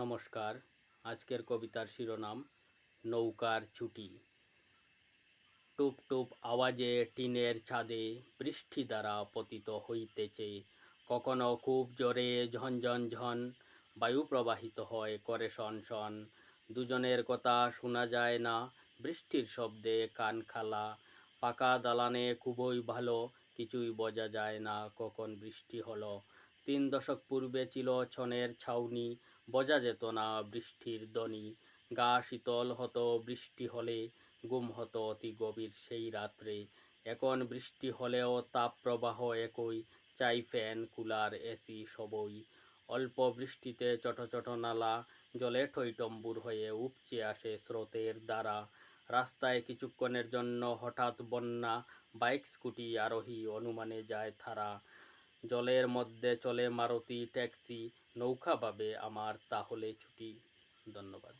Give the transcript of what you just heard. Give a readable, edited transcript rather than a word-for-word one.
নমস্কার। আজকের কবিতার শিরোনাম নৌকার ছুটি। টুপ টুপ আওয়াজে টিনের ছাদে বৃষ্টি দ্বারা পতিত হইতেছে। কখনো খুব জোরে ঝনঝন ঝন বায়ু প্রবাহিত হয় করে শন শন। দুজনের কথা শোনা যায় না, বৃষ্টির শব্দে কান খালা। পাকা দালানে খুবই ভালো, কিছুই বোঝা যায় না কখন বৃষ্টি হলো। 3 দশক পূর্বে ছিল ছনের ছাউনি, বোঝা যেত না বৃষ্টির ধ্বনি। গা শীতল হতো বৃষ্টি হলে, গুম হতো অতি গভীর সেই রাত্রে। এখন বৃষ্টি হলেও তাপ প্রবাহ একই, চাই ফ্যান কুলার এসি সবই। অল্প বৃষ্টিতে ছোট ছোট নালা জলে টইটম্বুর হয়ে উপচে আসে স্রোতের দ্বারা। রাস্তায় কিছুক্ষণের জন্য হঠাৎ বন্যা, বাইক স্কুটি আরোহী অনুমানে যায় থারা। জলের মধ্যে চলে মারুতি ট্যাক্সি, নৌকা ভাবে আমার তাহলে ছুটি। ধন্যবাদ।